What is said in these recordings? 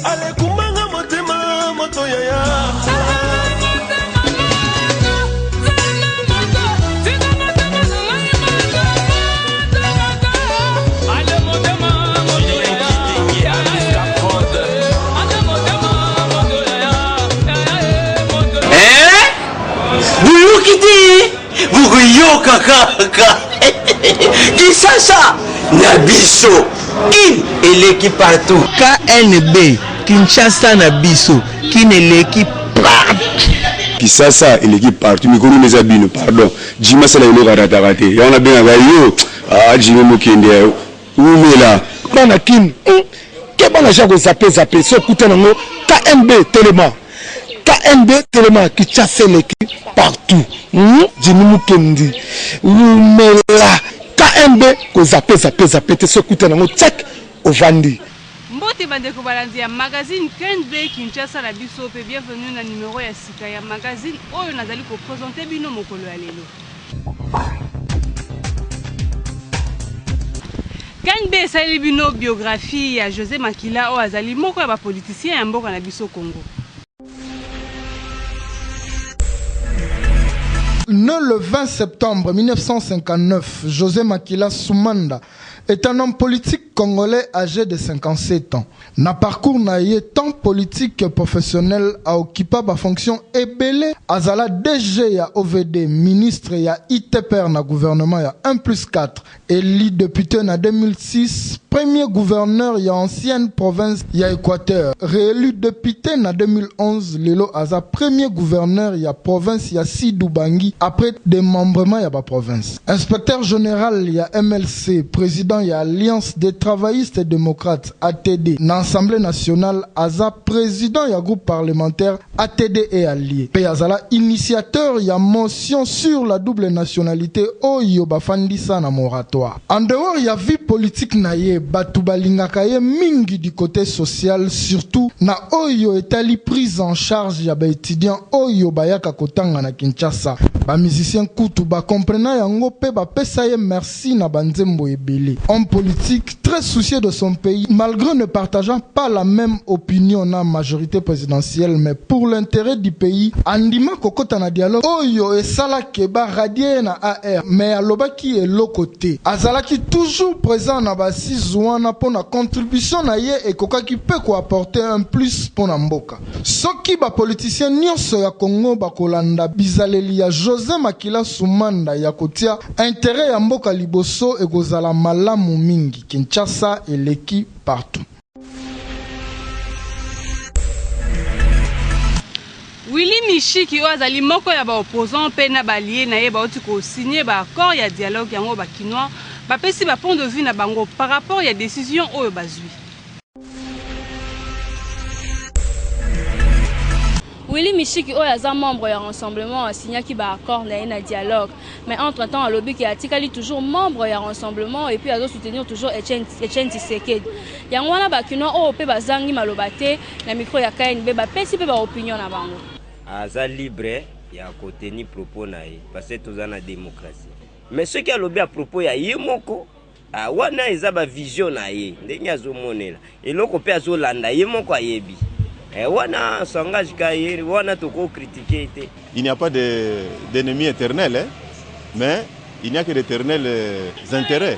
Ale kumanga motema moto yaya. Vuyo kaka. Kisasa Nabiso. Kin eleki partout. KNB Kinshasa Nabiso. Kin eleki partout. Kisasa eleki partout. Mikuru meza bino pardon. Jima sala ilo karatarate. Yana benga gayo. Jima mukende. Umela. Bana kin. Ke bana jago zape so kutanango KNB Telema. KNB Telema Kinshasa eleki partout. Jinimu kendi. Umela. KNB ko zape te so kutanango check ovandi. Mbote bandeko balandi ya magazine KNB Kinshasa na biso pe bienvenue na numéro ya sika ya magazine oyo nazali ko présenter bino mokolo ya lelo. KNB sali bino biographie ya José Makila o azali moko ya ba politicien ya mboka na biso Congo. Né le 20 septembre 1959, José Makila Soumanda est un homme politique congolais âgé de 57 ans. Na parcours naïe tant politique que professionnel a occupé la fonction ebele azala DG ya OVD, ministre ya ITPR na gouvernement ya 1+4, élu député na 2006, premier gouverneur ya ancienne province ya Équateur, réélu député na 2011, lelo aza premier gouverneur ya province ya Sidoubangi après démembrement ya ba province. Inspecteur général ya MLC, président ya Alliance des travaillistes et démocrates ATD na Assemblée nationale aza président ya groupe parlementaire ATD et alliés. Pe azala initiateur ya motion sur la double nationalité oyo bafandisa na moratoire. En dehors ya vie politique na ye batu balingaka ye mingi du côté social, surtout na oyo etali prise en charge ya ba étudiants oyo bayaka kotanga na Kinshasa. Ba musicien kutu ba comprena yango pe ba pesa ye merci na banzembo ebele. Homme politique très soucieux de son pays, malgré ne partageant pas la même opinion na majorité présidentielle, mais pour l'intérêt du pays, andima kokota na dialogue oyo esala keba radier na AR, mais alobaki e lokote. Azalaki toujours présent na ba sizwana pour na contribution na ye et kokaki pe ko apporter un plus pour na mboka. Soki ba politicien nyonso ya Congo ba kolanda bizaleli ya José Makila Soumanda ya kotia intérêt ya mboka liboso e kozala malamu mingi. Kinshasa eleki partout. Willy Mishiki o azali moko ya ba opposant pe na balie na ye ba oti ko signer ba accord ya dialogue yango ba kinois ba pesi ba point de vue na bango par rapport ya décision oyo bazui. Willy Mishiki oyo aza membre ya rassemblement a signé ki ba accord na dialogue, mais entre temps alobi ki atikali toujours membre ya rassemblement et puis azo soutenir toujours Etienne Tshisekedi. Yango wana ba kino o pe bazangi maloba te na micro ya KNB ba pesi pe ba opinion na bango. Aza libre ya koteni propos na ye parce que toza na démocratie. Mais ce qui alobi à propos ya ye moko wana eza ba vision na ye ndenge azo monela eloko pe azo landa ye moko ayebi. Wana s'engage kaye wana toko critiquer. Il n'y a pas d'ennemis éternels, hein? Mais il n'y a que d'éternels intérêts.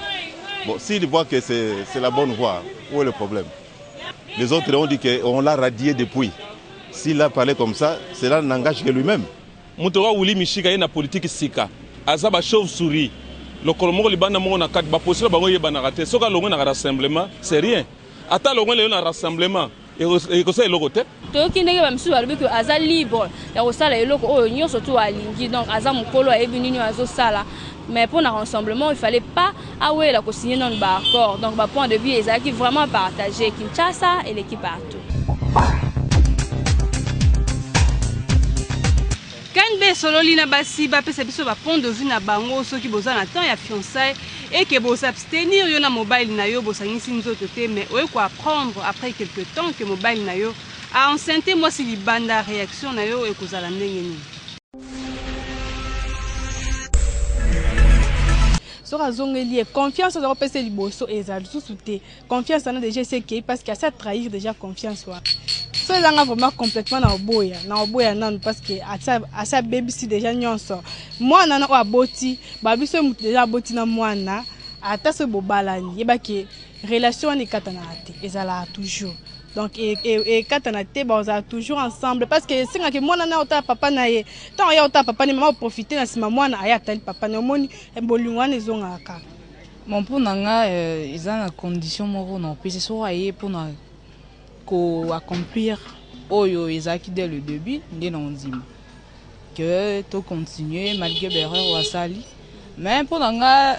Bon, s'il voit que c'est la bonne voie, où est le problème? Les autres ont dit qu'on l'a radié depuis. S'il a parlé comme ça, cela n'engage que lui-même. Moutoura Willy Mishika est na politique sika. Azaba chauve-souris. Le Colombo libana mo na kat ba posila bango ye banarate. Soka longo na rassemblement, c'est rien. Ata longo le na rassemblement. Et que ça est logoté. Tout qui n'est pas monsieur que aza libre. Ya osala eloko oyo nyonso to alingi donc aza mukolo a ebini azo sala. Mais pour un rassemblement, il fallait pas away la co-signer dans le accord. Donc ba point de vue ezaki vraiment partagé Kinshasa et l'équipe partout. KNB sololi na basi ba pesa biso ba point de vue na bango soki boza na temps ya fiançailles et que vous abstenir yo na mobile na yo bosangisi nzoto te mais oyo ko apprendre après quelque temps que mobile na yo a enceinte moi si libanda réaction na yo e kozala ndenge nini. sera zongeli confiance dans passer liboso ezali sous-souté confiance en déjà c'est qui parce qu'il y a ça trahir déjà confiance wa so ezanga vraiment complètement na oboya nan parce que à ça baby si déjà nyonso mwana na aboti babiso mutu déjà aboti na mwana ata se bobalani yeba ke relation ni katana ate ezala toujours donc et katana te baza toujours ensemble parce que singa ke mwana na ota papa na ye tant ya ota papa ni maman profiter na sima mwana aya tali papa na moni embolingwana ezonga ka mon pour nanga ezana condition moko non puis so aye pour na ko accomplir oyo ezaki dès le début ndena ondima que to continuer malgré l'erreur wa sali mais pour nanga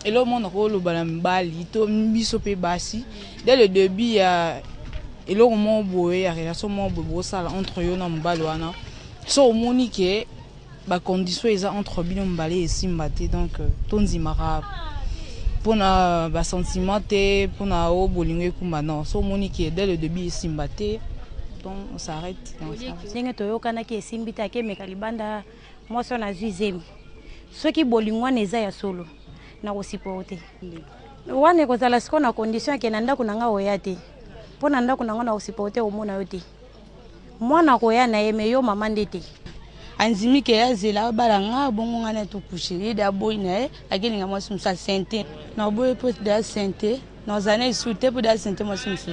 et là, mon rôle au balambali, to biso pe basi. Dès le début, il y a et là, mon boy, la relation mon bobo sala entre yo na mbalwana. So monique, ba condition eza entre bino mbalé et simbate donc tonzi mara. Pour na ba sentiment te, pour na o bolingo kumba non. So monique dès le début simbate. Donc on s'arrête. Singa toyo kana ke simbita ke mekalibanda moi so na zuizemi. Ceux qui bolingo neza ya solo. Na osipote wane kozala siko na condition ke nanda kunanga oyate pona nda kunanga na osipote omona yote mwana koya na yeme yo mama ndete anzimi ke yazela balanga bongo ngana to coucher da boy na akelinga mo sumsa sente na boy peut da sente na zana isute pour da sente mo sumsa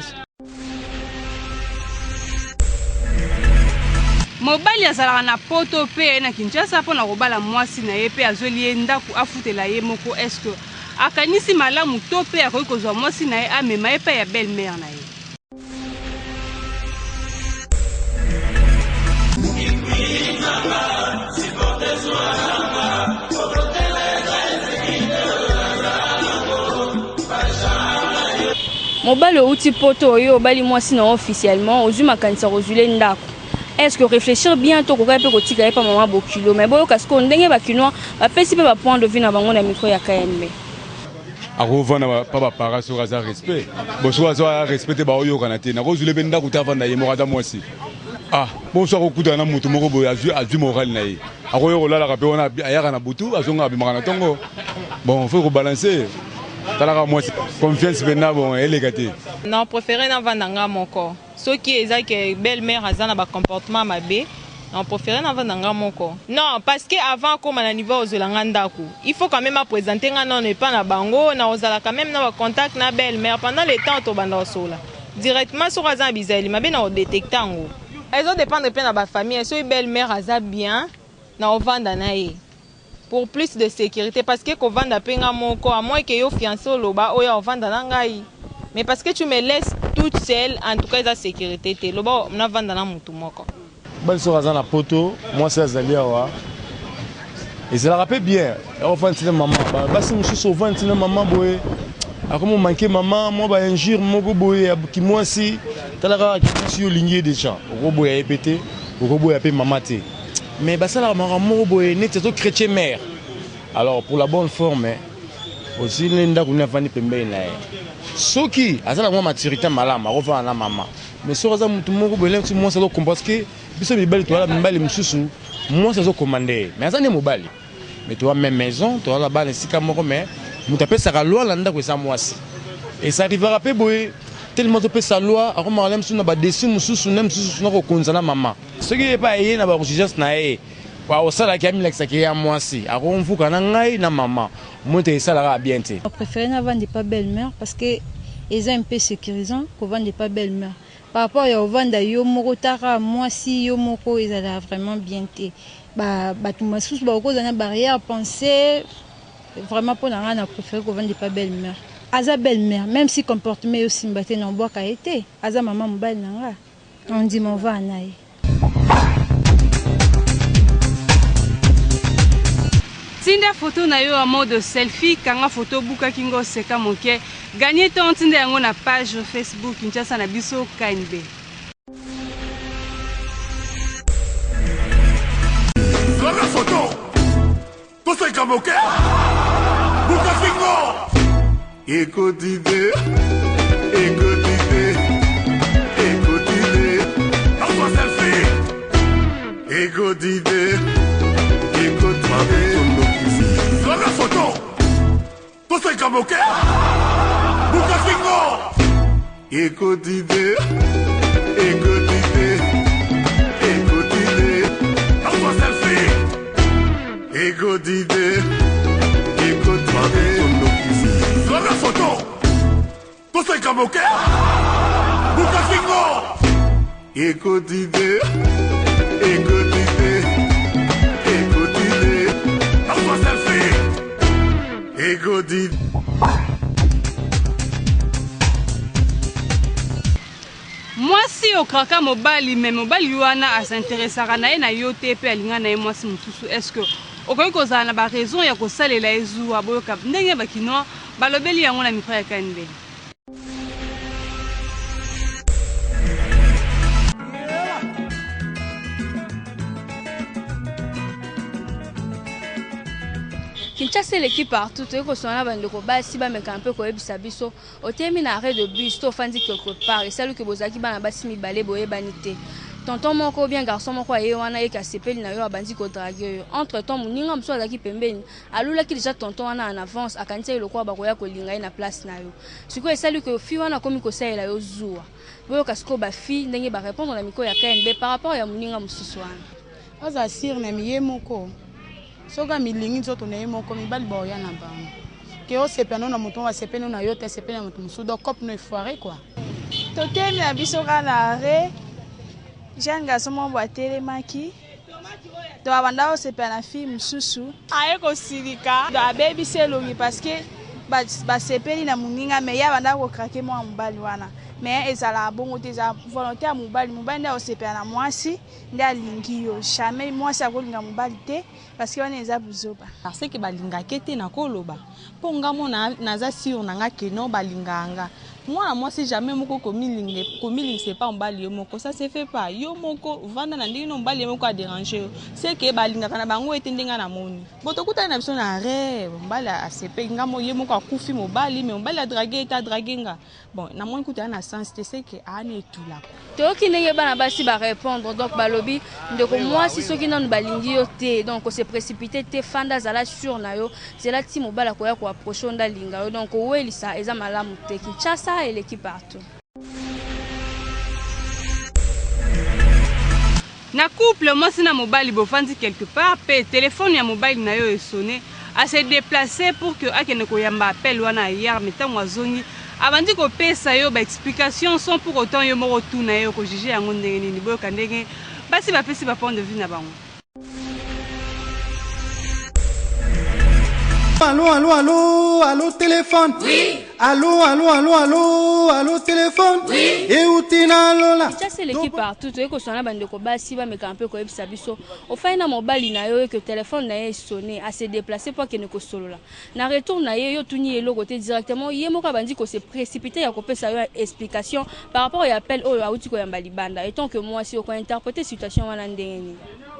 mobali azalaka na poto pe na Kinshasa mpona kobala mwasi na ye pe azweli ye ndako afutela ye moko est-ce que akanisi malamu to pe akoki kozwa mwasi na ye amema ye pe ya belle mère na ye mobali outi poto oyo obali mwasi na officiellement ozwi makanisa kozwile ndako. Est-ce que réfléchir bien to koka pe kotika pa maman bokilo mais boyo kasko ndenge ba kinoa ba pesi pe ba point de vue na bango na micro ya KNB akovana pa ba para sur za respect bo so za respecter ba oyo kana te na ko zule benda kutavanda ye mo mwasi ah bo so kokuta na mutu moko boyo azwi moral na ye akoyo kolala ka pe ona ayaka na butu azonga bimaka na tongo bon faut rebalancer talaka mwasi confiance bena bon elegate non préféré na vandanga moko ceux qui est que belle-mère a un comportement mabe on préfère na vandanga moko non parce que avant comme à niveau aux langandaku il faut quand même présenter nga non pas na bango na ozala quand même na contact na belle-mère pendant le temps to banda sola directement sur azan bizali mabe na détecter ngo elles ont dépendre pe na ba famille so belle-mère aza bien na ovanda na ye pour plus de sécurité parce que ko vanda penga moko à moins que yo fiancé loba oya ovanda na ngai. Mais parce que tu me laisses toute seule, en tout cas, la sécurité, tu es là, on a vendu dans mon tout. Bonne soirée à la poto, moi c'est Azalia. Et ça la rappelle bien. On va dire maman. Bah si je suis souvent dire maman boy. Comment manquer maman, moi bah injure mon boy qui moi si. T'as la qui suis ligné déjà. Au boy a répété, au boy a appelé maman té. Mais bah ça la maman mon boy n'est pas chrétien mère. Alors pour la bonne forme, aussi l'inda qu'on a vendu pembe na. Soki azala mwa maturité malama rova na mama mais so raza mutu moko bele tu moi ça doit comprendre que biso bibeli to ala mbali msusu moi ça doit commander mais azane mobali mais toi même maison to ala bana sika moko mais mutu pesa ka loi landa ko sa mwasi et ça arrivera pe boy tellement to pesa loi akoma ala msusu na ba dessus msusu na msusu na ko konzana mama soki e pa yé na ba recherche na e wa osala ki amila kisaki ya mwasi akomfuka na ngai na mama monte ça bien te. Je préfère ne vendre pas belle-mère parce que ils sont un peu sécurisants qu'on vende pas belle-mère. Par rapport à vendre yo moko tara moi si yo moko ils allaient vraiment bien te. Bah tout ma sous ba ko dans barrière penser vraiment pour na na préférer qu'on vende pas belle-mère. Aza belle-mère même si comportement aussi mbaté na bois ka été. Aza maman mbal nanga. On dit mon va naï. Tinda photo na yo en mode selfie kanga photo buka kingo seka moke gagner ton tinda yango na page Facebook Kinshasa na biso KNB. La photo to seka moke buka kingo écoutez dans selfie écoutez la photo Écoute idée, écoute idée, écoute idée. Lance-toi selfie. Écoute idée, écoute idée. Sur la photo. Tout c'est comme ok. Bukasingo. Écoute idée, écoute idée, écoute idée. Lance-toi selfie. Écoute idée. Mwasi okaka mobali mais mobali wana asinteresaka na ye na yo te pe alinga na ye mwasi mosusu. Est-ce que okoki kozala na ba raison ya kosalela ezuwa boyoka ndenge bakinois balobeli yango na micro ya KNB? Kinshasa l'équipe partout, tu es qu'on a bande de combat, si bas mais un peu comme Bisabiso, au terme arrêt de bus, tu offenses quelque part, et celle que vous avez ban basi mi balé boye banité. Tonton mon ko bien garçon mon ko aye wana eka sepeli na yo abandi ko draguer. Entre temps muninga mso azaki pembeni, alula ki déjà tonton wana en avance akanisa ile kwa bakoya ko linga na place na yo. Siko esali que fi wana komi ko saela yo zuwa. Boyo kasiko ba fi ndenge ba répondre na miko ya KNB par rapport ya muninga mususu wana. Oza sir na miye moko. Soka milingi nzoto na ye moko mibali boya na bango ke o sepeno na muto wa sepeno na yo te sepeno na muto musudo cop no foire quoi totemi na biso ka na re jeune garçon mo boatele maki to abanda o sepena na fille mususu aye ko silika do abebi selongi parce que ba sepeli na muninga me ya banda ko krake mo mobali wana mais ezala bongo te za volonté ya mobali nda o sepena na mwasi nda alingi yo jamais mwasi akolinga mobali te parce que wana eza buzoba parce que balinga kete na koloba ponga mona naza sur nanga keno balinganga moi mwasi jamais moko komilinga c'est pas mobali yo moko ça se fait pas yo moko vanda na ndino mobali moko a déranger c'est que balinga kana bango etendenga na moni botokuta na biso na rêve mobali a sepe ngamo yo moko akufi mobali mais mobali a draguer ta draguenga bon na moni kuta na sens c'est que ane tula to kinenge bana basi ba répondre donc balobi ndeko mwasi soki nanu balingi yo te donc se précipiter te fanda zala sur na yo c'est là ti mobala ko ya ko approcher nda linga yo donc welisa eza malamu te Kinshasa et l'équipe partout. Na couple mwasi na mobali bofandi quelque part pe téléphone ya mobile na yo sonné à se déplacer pour que akene ko yamba appel wana hier metango azongi abandi ko pesa yo ba explication sans pour autant yo moko tuna yo ko juger yango ndenge nini boyoka ndenge basi ba pesi ba point de vue na bango. Allô, téléphone. Oui. Allô, téléphone. Oui. Et où t'es là? C'est l'équipe partout. Tu es que son bande de combat si va me camper ko ebisabiso. Au fin na mobile na yo que téléphone na ye sonné à se déplacer pour que ne ko solo là. Na retour na yo tuni elo côté directement yemo ka bandi ko se précipiter ya ko pesa yo explication par rapport à appel o auti ko yamba libanda. Et tant que moi si on interpréter situation wana ndenge.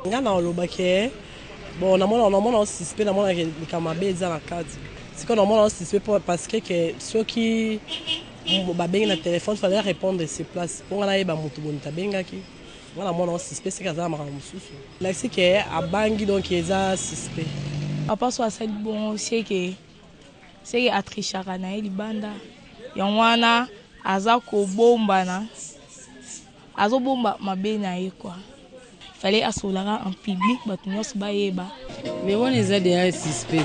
Ngana olobake. Bon, on a suspect dans les camarades dans la carte. C'est qu'on a suspect parce que ceux qui ont le téléphone, il fallait répondre à ces places. Pour aller à Moutoubounta Bengaki, on a suspect, c'est Kazama Ramoussou. Là, c'est qu'à Bangui, donc, ils ont suspect. À part ça, c'est bon, c'est que à Trichakana, il banda. Yangwana, Azako Bombana, Azo Bomba, ma bénaï, quoi. Fallait assolara en public, mais on est déjà suspect.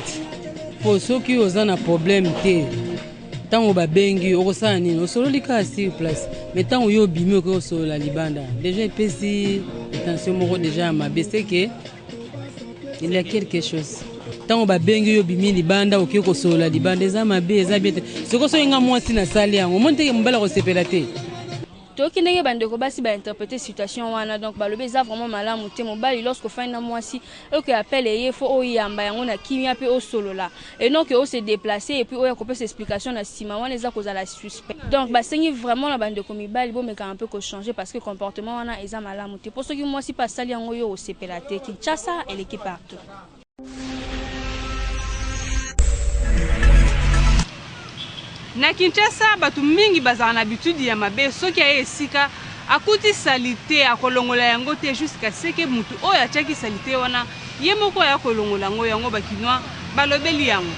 Pour ceux qui ont un problème, tant on va bengi, on ressent ni on solo les cas sur place. Mais tant on y a bimé que sur la libanda, déjà petit attention moro déjà ma baissé que il y a quelque chose. Tant on va bengi yo bimi libanda au kiko sur la libanda, ça ma baisse, ça bien. Ce que soit un mois si na salle, on monte que mbala recépelaté. Toki ndenge bandeko basi ba interpréter situation wana donc ba lobe za vraiment malamu te mobali lorsque fin na mwasi e que appelle ye fo o yamba yango na kimia pe o solo là et non que o se déplacer et puis o ya ko pesa explication na sima wana za koza la suspect donc ba sengi vraiment la bandeko mibali bo meka un peu ko changer parce que comportement wana eza malamu te pour ceux qui mwasi pas sali yango yo o sepelate Kinshasa et l'équipe partout. Na Kinshasa batu mingi bazala na habitude ya mabe soki aye esika akuti salite akolongola yango te jusqu'à ce que mutu oyo atiaki salite wana ye moko ya kolongola ngo yango bakinois balobeli yango.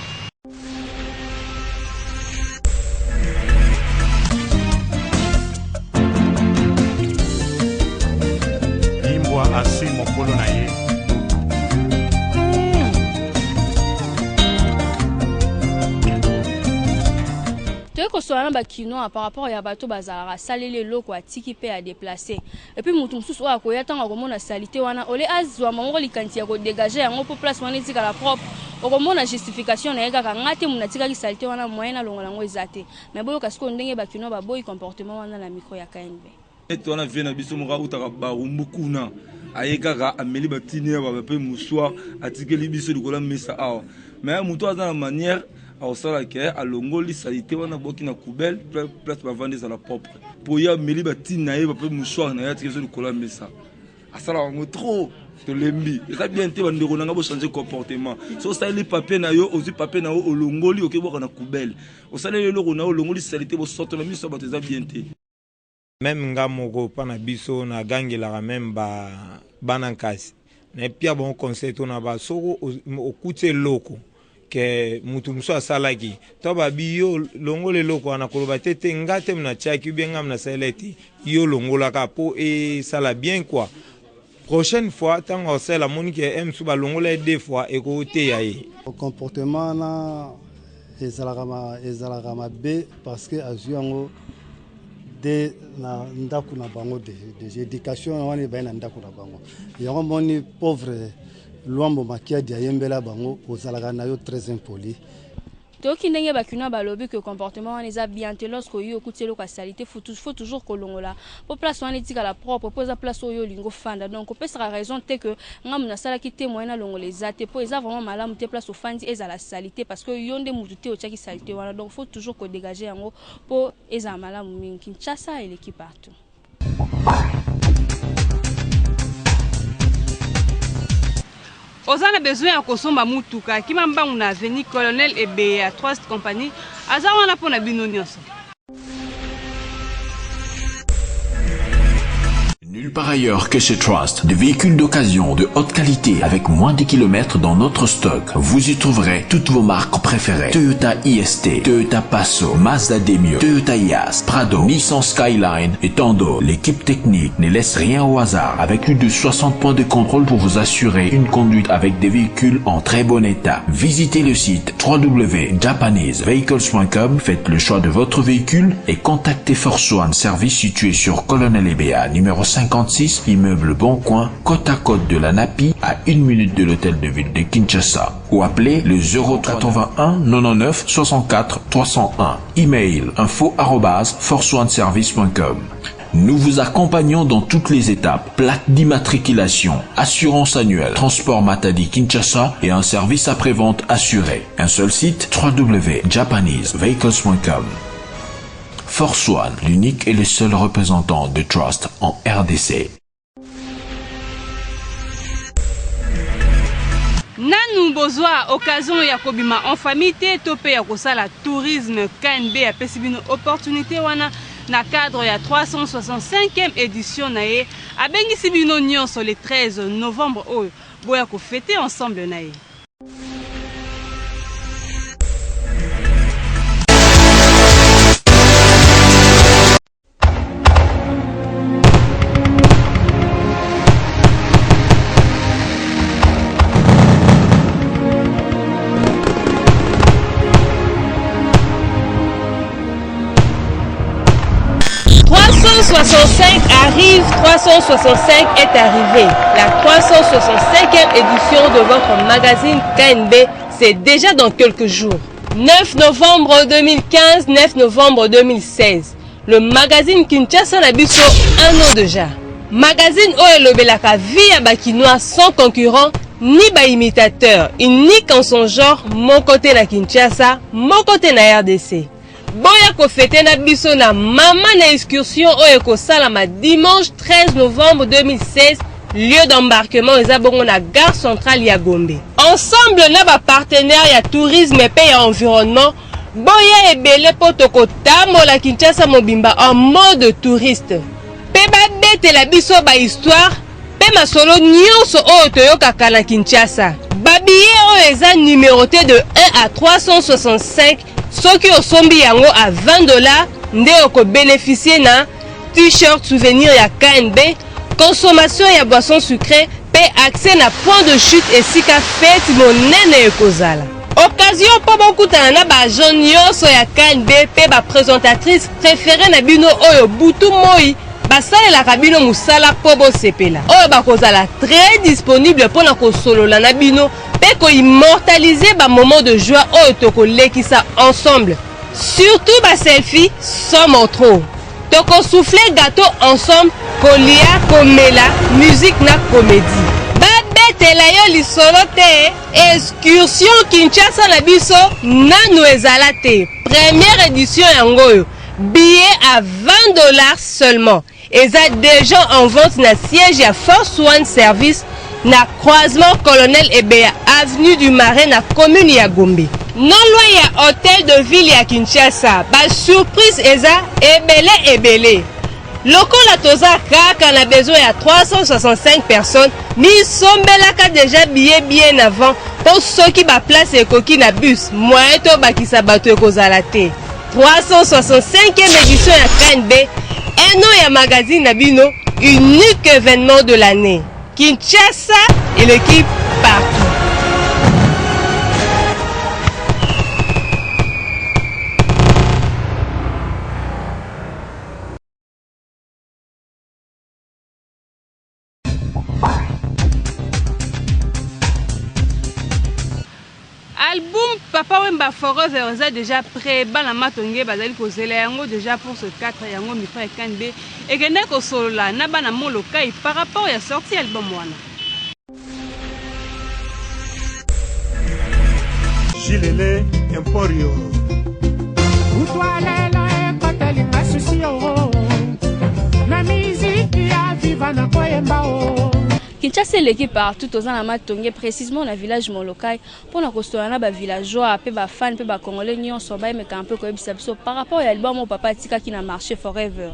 biso wana bakinoa par rapport ya bato bazalaka salele loko atiki pe a déplacer et puis mutu mususu oyo akoya ntango akomona salite wana ole azwama moko likanisi ya kodégage yango mpo place wana etikala propre okomona justification na ye kaka nga te muna atikaki salite wana moyen alongola yango eza te mais boyoka sikoyo ndenge bakinoa baboyi comportement wana na micro ya KNB ete wana vie na biso moko autaka barumbu kuna aye kaka ameli batini ya bape moussoir atikeli biso likola mesa awa mais moto aza na manière aosala ke alongoli salite wana boki na poubelle place bavandi ezala propre po ya ameli batini na ye bape moussoir na ye atikeli biso likola mesa asala yango trop tolembi eza bien te bandeko nanga bochanger comportement so osali papier na yo ozwi papier na yo olongoli okeboka na poubelle osali eloko na yo olongoli salite bosoto na miso bato eza bien te. Même nga moko pana biso na gangelaka même bana nkasi na pia bon conseil to na ba soko okute loko ke mutu muso asalaki to ba biyo longole loko ana koloba tete ngate mna chaki benga mna seleti yo longola ka po e sala bien quoi prochaine fois tango osala monique aime sous ba longola deux fois e ko te yaye comportement na ezalaka mabe parce que azuango de na ndaku na bango de éducation wana ba na ndaku na bango yango moni pauvre luambo makia dia yembela bango ozalaka na yo très impoli toki ndenge bakinoa balobi que comportement wana eza bien te lorsque yo okuteli kwa salite faut toujours kolongola po place wana etikala propre po eza place oyo lingo fanda donc opesaka raison te que nga muna salaki te moyen alongola eza te po eza vraiment malamu te place ofandi eza la salite parce que yo nde mutu te otiaki salite wana donc faut toujours kodégager yango po eza malamu mingi Kinshasa eleki partout. Ozana besoin ya kosomba mutuka kima mbangu na avenue Colonel Ebeya Trust Company aza wana pona bino nyonso. Nulle part ailleurs que chez Trust, des véhicules d'occasion de haute qualité avec moins de kilomètres dans notre stock. Vous y trouverez toutes vos marques préférées. Toyota IST, Toyota Passo, Mazda Demio, Toyota Yaris, Prado, Nissan Skyline et tant d'autres. L'équipe technique ne laisse rien au hasard avec plus de 60 points de contrôle pour vous assurer une conduite avec des véhicules en très bon état. Visitez le site www.japanesevehicles.com, faites le choix de votre véhicule et contactez Force One Service situé sur Colonel Ebeya, numéro 56, immeuble Boncoin, côte à côte de la Napi, à 1 minute de l'hôtel de ville de Kinshasa. Ou appelez le 081 99 64 301. Email info@forceoneservice.com. Nous vous accompagnons dans toutes les étapes. Plaque d'immatriculation, assurance annuelle, transport Matadi Kinshasa et un service après-vente assuré. Un seul site www.japanesevehicles.com. Force One, l'unique et le seul représentant de Trust en RDC. Nanu bozwa occasion ya kobima en famille te topé ya kosala tourisme KNB a pesibino opportunité wana na cadre ya 365e édition na ye abengisi bino nyonso le 13 novembre oyo boya ko fêter ensemble na ye. Arrive, 365 est arrivé. La 365e édition de votre magazine KNB, c'est déjà dans quelques jours. 9 novembre 2015, 9 novembre 2016. Le magazine Kinshasa Nabiso, un an déjà. Magazine Oelobelaka via Bakinois sans concurrent ni imitateur, unique en son genre, mon côté na Kinshasa, mon côté na RDC. Boya ko fete na biso na mama na excursion oyo ko salama dimanche 13 novembre 2016, lieu d'embarquement ezabongo na gare centrale ya Gombe. Ensemble na ba partenaire ya tourisme et ya environnement, boya ebele potoko tamola Kinshasa mobimba en mode touriste. Pe ba bete la biso ba histoire, pe masolo nyonso oyo toyokaka na Kinshasa. Babillet oyo eza numéroté de 1 à 365. Soki osombi yango à $20, nde oko bénéficier na t-shirt souvenir ya KNB, consommation ya boisson sucrée, pe accès na point de chute et sika fête monene ekozala. occasion po bokutana na baagent nyonso ya KNB mpe baprésentatrice préférée na bino oyo butu moi basalelaka bino mosala mpo bosepela oyo bakozala très disponible mpona kosolola na bino mpe koimmortalize bamoment de joie oyo tokolekisa ensemble. Surtout baselfie somme en trop. Tokosouffler gâteau ensemble, kolia, komela, musique na comédie. Babetela yo lisolo te, excursion Kinshasa na biso nanu ezala te. Première édition yango, billet à $20 seulement. Eza déjà en vente na siège à Force One Service na croisement Colonel Ebeya avenue du Marais na commune ya Gombe. Non loin ya hôtel de ville ya Kinshasa, ba surprise eza ebele. Lokola toza kaka na besoin ya 365 personnes, ni sombelaka déjà billet bien avant pour ceux qui ba place ekoki na bus, moyen to bakisa bato ekozala te. 365e édition ya KNB, un an ya magazine na bino, unique événement de l'année. Kinshasa et l'équipe partout. Album Papa Wemba Forever est déjà prêt. Bana matonge bazali kozela yango déjà pour ce 4 yango mifra ya KNB et kende ko solola na bana molokai par rapport à sorti album wana. Gilele Emporio. Utwalela ekotelinga susi yo. Na miziki ya viva na koyemba o. Kinshasa l'équipe partout aux Matonge précisément dans le village Molokai pour na kostolana ba villageois pe ba fan pe ba congolais nyonso ba mais un peu comme ça par rapport à l'album Papa Tika qui n'a marché forever.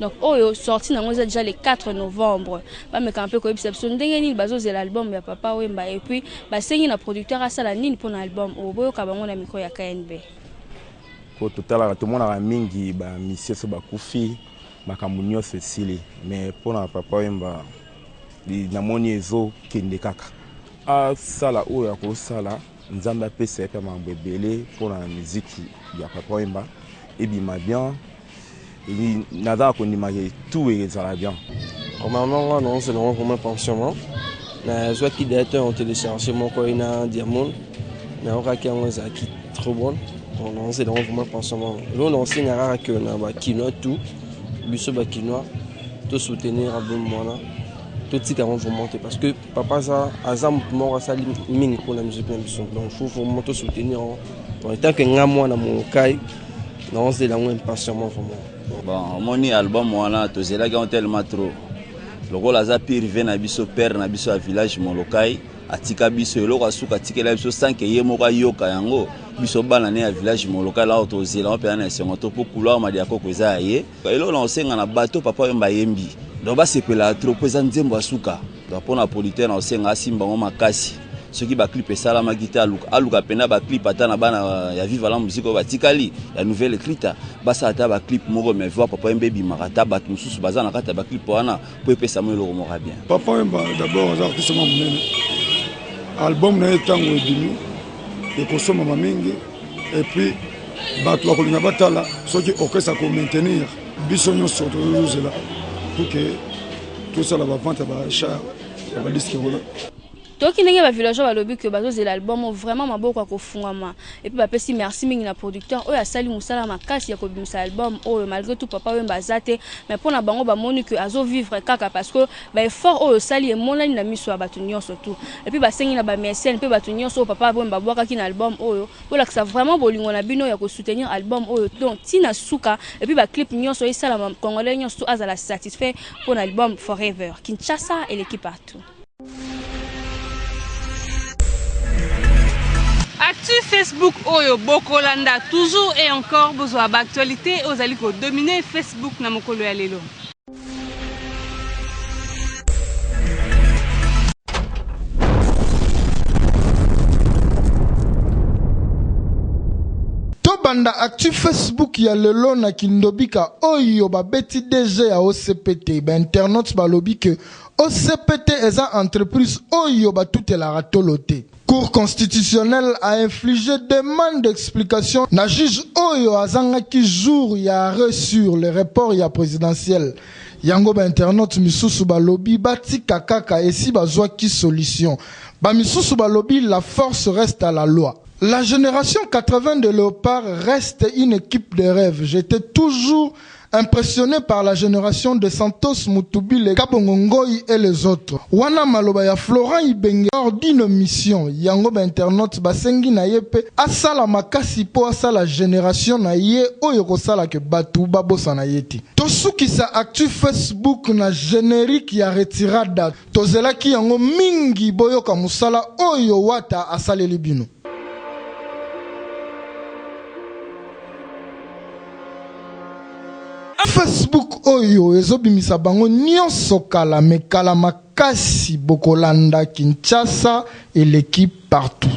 Donc oyo sorti na ngoza déjà le 4 novembre. Ba mais un peu comme ça ndenge ni bazo de l'album ya Papa Wemba et puis ba sengi na producteur asala nini pour l'album oboyo ka bango na micro ya KNB. Ko total tout monde a mingi ba monsieur so ba kufi makambo nyonso esili mais pour na Papa Wemba na moni ezo kende kaka asala oyo akosala nzambe apesa epe mambo ebele mpona miziki ya Papa Wemba ebima bien naza kondimaka tout ezala bien. Normalement non c'est le vraiment pensionnement mais soit qui d'être on téléchargé mon coina diamond mais on raquait on ça qui trop bon on c'est vraiment pensionnement là on enseigne rare que na ba quinoa tout biso ba quinoa tout soutenir album moi tout ce qui avant vous monter parce que papa ça azam mort ça ming pour la musique donc il faut monter soutenir en tant que moi na mon kai non c'est là moins impatiemment vraiment bon mon album wana to zela ga tellement trop le rôle aza pire na biso père na biso à village mon lokai atika biso eloko asuka tikela biso sans que ye moko yoka yango biso bana ne ya village mon lokai là to zela on peut na sengo to pour couloir ma diako ko za ye eloko na osenga na bateau Papa Wemba yembi donc ba sepela trop pesa nzembo asuka donc pour na politaire na osenga simba ngo makasi ceux qui ba clip sala ma guitare aluka pena ba clip ata na bana ya viva la musique ba tikali ya nouvelle écrite ba sa ata ba clip moko mais voir Papa Wemba bi marata ba mususu bazana kata ba clip wana pour pesa mo eloko moko bien. Papa Wemba d'abord za kusema munene album na etango edimi ekosoma mamingi et puis bato bakolinga batala soki okesa ko maintenir biso nyonso tozela pour que tout ça la vente ba char ba disque voilà. Toki ndenge ba villageois balobi que bazo zela album vraiment maboko akofungama et puis ba pesi merci mingi na producteur oyo asali musala makasi ya kobimisa album oyo malgré tout Papa Wemba azate mais pona bango ba moni que azo vivre kaka parce que ba effort oyo sali e monani na miso ya batu nyonso tout et puis ba sengi na ba mécène pe batu nyonso Papa Wemba bwaka ki na album oyo ola que ça vraiment bolingo na bino ya ko soutenir album oyo donc tina suka et puis ba clip nyonso esala congolais nyonso azala satisfait pour album Forever. Kinshasa et l'équipe partout. Actu Facebook Oyo Bokolanda toujours et encore besoin d'actualité aux aliko dominer Facebook na mokolo ya lelo. Tolanda actu Facebook ya lelo na kindobika oyo babeti DG ya OCPT ba internautes balobi que OCPT est une entreprise oyo batutela ratolote. Cour constitutionnelle a infligé demande d'explication na juge oyo azanga ki jour ya arrêt sur le report ya présidentiel. Yango ba internaute misusu balobi bati kakaka esi bazwa ki solution. Ba misusu balobi la force reste à la loi. La génération 80 de Léopard reste une équipe de rêve. J'étais toujours impressionné par la génération de Santos Moutoubi, Kabongongoi et les autres. Wana maloba ya Florent Ibenge hors d'une mission. Yango ba internaute basengi na yepe asala makasi po asala génération na ye oyo kosala ke batu babosa na yeti. Tosuki sa actu Facebook na générique ya retirada. Tozelaki yango mingi boyoka musala oyo wata asaleli bino. Facebook oyo ezobimisa bango nyonso kala mekala makasi bokolanda Kinshasa et l'équipe partout.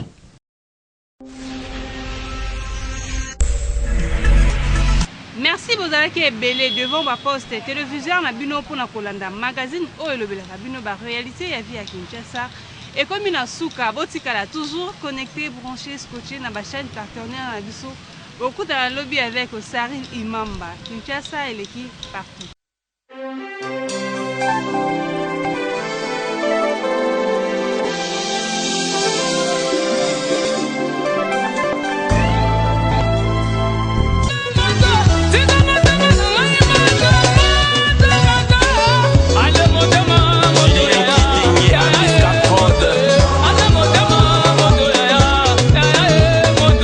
Merci bozalaki ebele devant ma poste téléviseur na bino pona kolanda magazine oyo lobelaka bino ba réalité ya vie à Kinshasa et comme na suka botikala toujours connecté branché scotché na ba chaîne partenaire na biso. Beaucoup dans le lobby avec Sarine Imamba, Kinshasa et l'équipe partout.